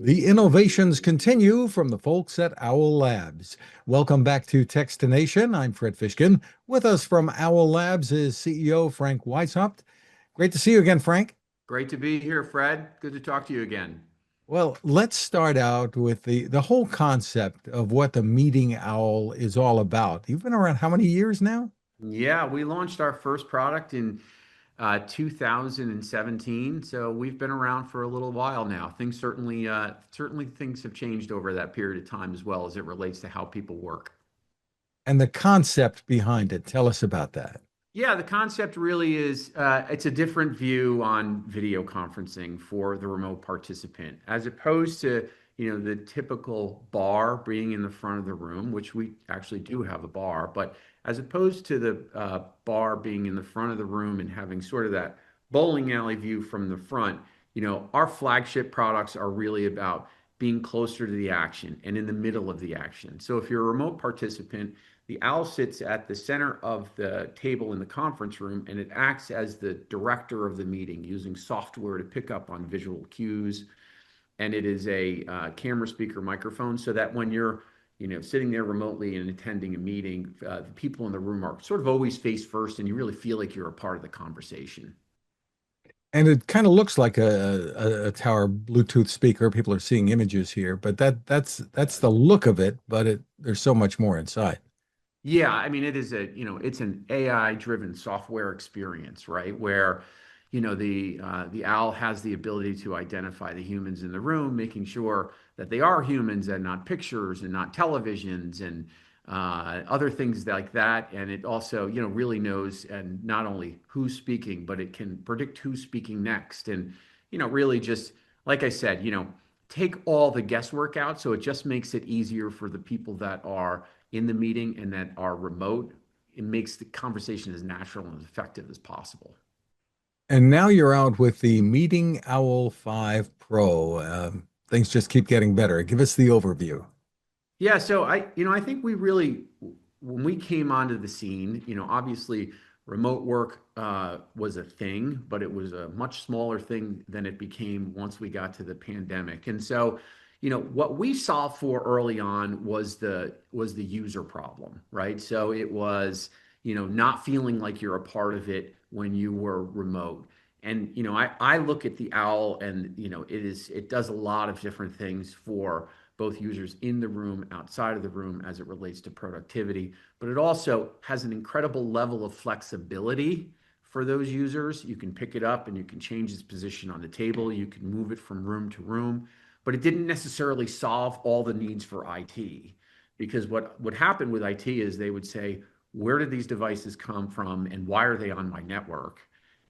The innovations continue from the folks at Owl Labs. Welcome back to Techstination. I'm Fred Fishkin. With us from Owl Labs is CEO Frank Weishaupt. Great to see you again, Frank. Great to be here, Fred. Good to talk to you again. Well, let's start out with the whole concept of what the meeting owl is all about. You've been around how many years now? Yeah, we launched our first product in 2017, so we've been around for a little while now. Things certainly things have changed over that period of time as well as it relates to how people work. And the concept behind it. Tell us about that. Yeah, the concept really is it's a different view on video conferencing for the remote participant, as opposed to, the typical bar being in the front of the room, which we actually do have a bar, but as opposed to the bar being in the front of the room and having sort of that bowling alley view from the front, our flagship products are really about being closer to the action and in the middle of the action. So if you're a remote participant, the owl sits at the center of the table in the conference room, and it acts as the director of the meeting using software to pick up on visual cues. And it is a camera, speaker, microphone, so that when you're, sitting there remotely and attending a meeting, the people in the room are sort of always face first, and you really feel like you're a part of the conversation. And it kind of looks like a tower Bluetooth speaker. People are seeing images here, but that's the look of it, but there's so much more inside. Yeah, I mean, it's an AI-driven software experience, right? Where, the owl has the ability to identify the humans in the room, making sure that they are humans and not pictures and not televisions and other things like that. And it also, really knows and not only who's speaking, but it can predict who's speaking next. And, really just like I said, take all the guesswork out. So it just makes it easier for the people that are in the meeting and that are remote. It makes the conversation as natural and as effective as possible. And now you're out with the Meeting Owl 5 Pro. Things just keep getting better. Give us the overview. Yeah, so I think we really, when we came onto the scene, obviously remote work was a thing, but it was a much smaller thing than it became once we got to the pandemic. And so, what we solved for early on was the user problem, right? So it was, not feeling like you're a part of it when you were remote. And, I look at the owl and, it does a lot of different things for both users in the room, outside of the room as it relates to productivity, but it also has an incredible level of flexibility for those users. You can pick it up and you can change its position on the table. You can move it from room to room, but it didn't necessarily solve all the needs for IT, because what would happen with IT is they would say, where did these devices come from and why are they on my network?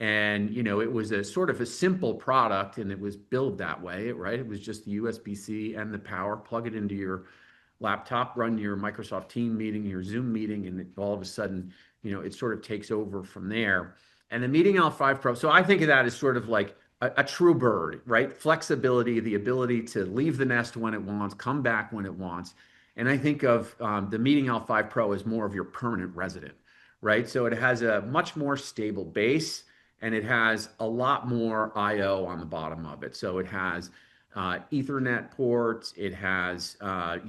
And, it was a sort of a simple product and it was built that way, right? It was just the USB-C and the power, plug it into your laptop, run your Microsoft Team meeting, your Zoom meeting, and all of a sudden, it sort of takes over from there. And the Meeting L5 Pro, so I think of that as sort of like a true bird, right? Flexibility, the ability to leave the nest when it wants, come back when it wants. And I think of the Meeting L5 Pro as more of your permanent resident, right? So it has a much more stable base and it has a lot more I/O on the bottom of it. So it has Ethernet ports. It has a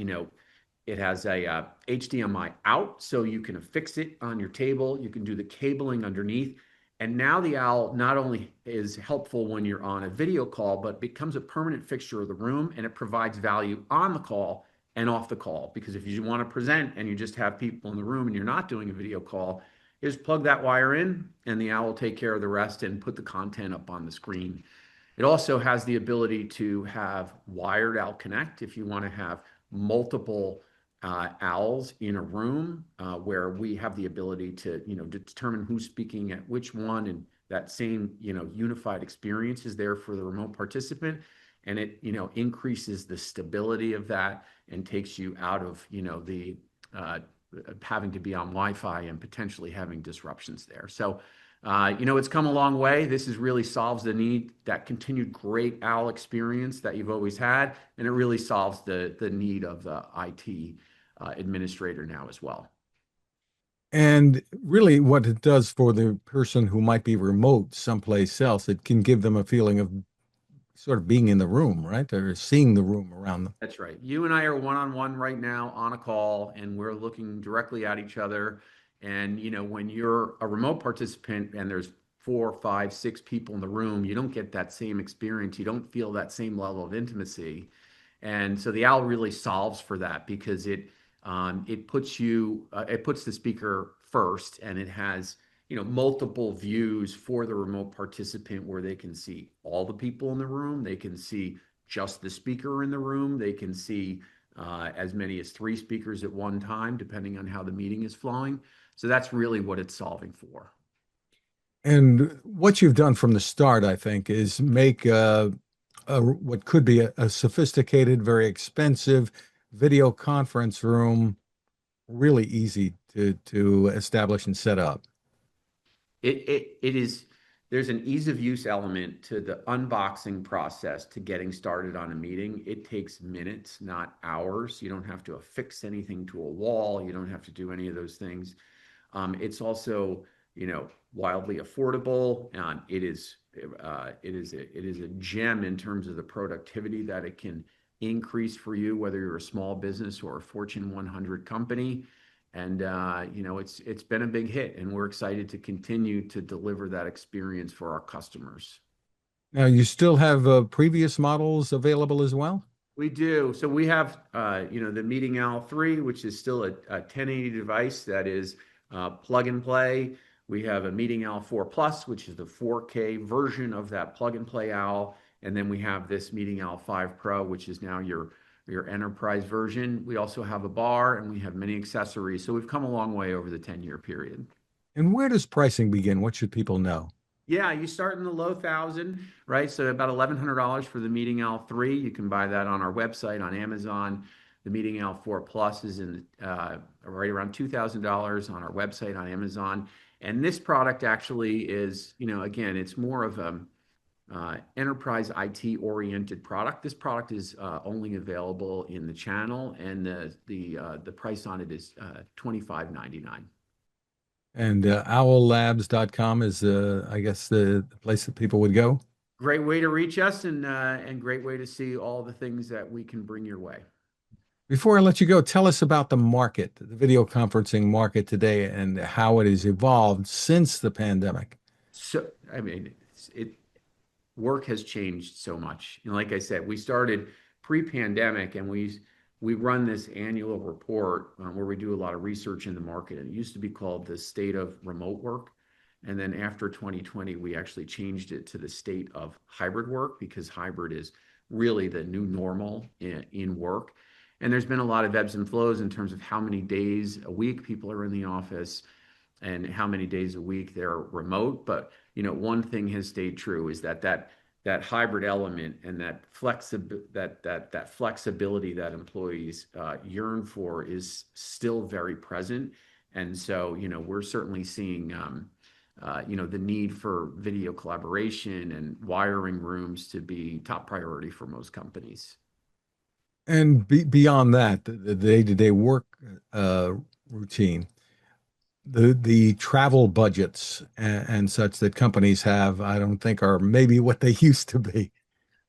HDMI out, so you can affix it on your table. You can do the cabling underneath. And now the owl not only is helpful when you're on a video call, but becomes a permanent fixture of the room, and it provides value on the call and off the call. Because if you want to present and you just have people in the room and you're not doing a video call, just plug that wire in and the owl will take care of the rest and put the content up on the screen. It also has the ability to have wired owl connect if you want to have multiple owls in a room, where we have the ability to, determine who's speaking at which one, and that same, unified experience is there for the remote participant. And it, increases the stability of that and takes you out of, the having to be on Wi-Fi and potentially having disruptions there. So, it's come a long way. This is really solves the need, that continued great owl experience that you've always had, and it really solves the need of the IT administrator now as well. And really, what it does for the person who might be remote someplace else, it can give them a feeling of sort of being in the room, right? Or seeing the room around them. That's right. You and I are one-on-one right now on a call, and we're looking directly at each other. And when you're a remote participant and there's four, five, six people in the room, you don't get that same experience. You don't feel that same level of intimacy. And so the owl really solves for that because it puts the speaker first, and it has multiple views for the remote participant where they can see all the people in the room, they can see just the speaker in the room, they can see as many as three speakers at one time, depending on how the meeting is flowing. So that's really what it's solving for. And what you've done from the start, I think, is make what could be a sophisticated, very expensive video conference room really easy to establish and set up. It is there's an ease of use element to the unboxing process to getting started on a meeting. It takes minutes, not hours. You don't have to affix anything to a wall. You don't have to do any of those things. It's also, wildly affordable. It is a gem in terms of the productivity that it can increase for you, whether you're a small business or a Fortune 100 company. And it's been a big hit, and we're excited to continue to deliver that experience for our customers. Now, you still have previous models available as well? We do. So we have, the Meeting Owl 3, which is still a 1080 device that is plug and play. We have a Meeting Owl 4 Plus, which is the 4K version of that plug and play owl. And then we have this Meeting Owl 5 Pro, which is now your enterprise version. We also have a bar, and we have many accessories. So we've come a long way over the 10-year period. And where does pricing begin? What should people know? Yeah, you start in the low thousand, right? So about $1,100 for the Meeting Owl 3. You can buy that on our website, on Amazon. The Meeting Owl 4 Plus is in right around $2,000 on our website, on Amazon. And this product actually is, again, it's more of a enterprise IT oriented product. This product is only available in the channel, and the price on it is $25.99. And owllabs.com is, I guess, the place that people would go. Great way to reach us, and great way to see all the things that we can bring your way. Before I let you go, tell us about the market, the video conferencing market today, and how it has evolved since the pandemic. So, I mean, work has changed so much. Like I said, we started pre-pandemic, and we run this annual report where we do a lot of research in the market. And it used to be called the State of Remote Work. And then after 2020, we actually changed it to the State of Hybrid Work, because hybrid is really the new normal in work. And there's been a lot of ebbs and flows in terms of how many days a week people are in the office and how many days a week they're remote. But one thing has stayed true is that hybrid element and that flexibility that employees yearn for is still very present. And so we're certainly seeing the need for video collaboration and wiring rooms to be top priority for most companies. And beyond that, the day-to-day work routine, the travel budgets and such that companies have, I don't think are maybe what they used to be.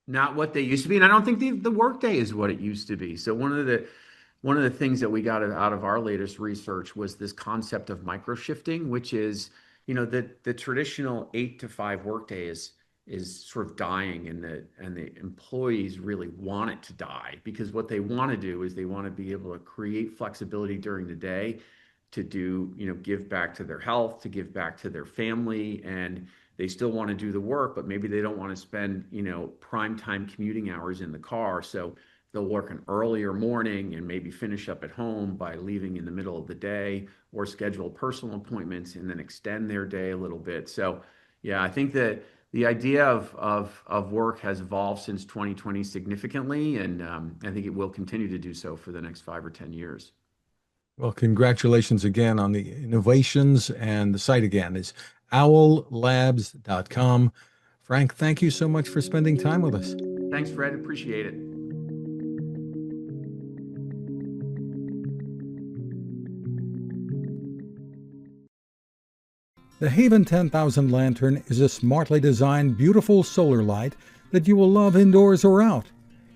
Not what they used to be, and I don't think the workday is what it used to be. So one of the things that we got out of our latest research was this concept of micro shifting, which is the traditional 8 to 5 workday is sort of dying, and the employees really want it to die, because what they want to do is they want to be able to create flexibility during the day to do, give back to their health, to give back to their family, and they still want to do the work, but maybe they don't want to spend, prime time commuting hours in the car. So they'll work an earlier morning and maybe finish up at home by leaving in the middle of the day, or schedule personal appointments and then extend their day a little bit. So yeah, I think that the idea of work has evolved since 2020 significantly, and I think it will continue to do so for the next 5 or 10 years. Well, congratulations again on the innovations, and the site again is owllabs.com. Frank, thank you so much for spending time with us. Thanks, Fred. Appreciate it. The Haven 10,000 lantern is a smartly designed, beautiful solar light that you will love indoors or out.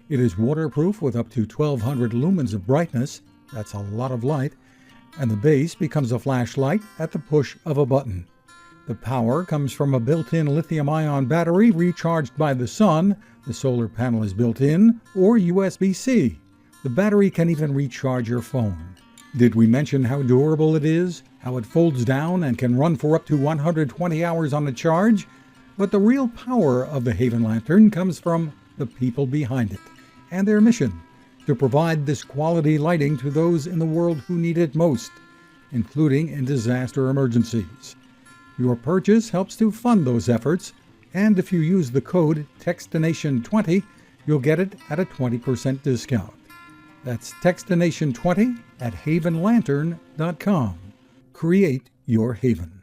It is waterproof with up to 1200 lumens of brightness, that's a lot of light, and the base becomes a flashlight at the push of a button. The power comes from a built-in lithium-ion battery recharged by the sun, the solar panel is built in, or USB-C. The battery can even recharge your phone. Did we mention how durable it is, how it folds down and can run for up to 120 hours on a charge? But the real power of the Haven Lantern comes from the people behind it and their mission to provide this quality lighting to those in the world who need it most, including in disaster emergencies. Your purchase helps to fund those efforts, and if you use the code Techstination20, you'll get it at a 20% discount. That's Techstination20 at havenlantern.com. Create your haven.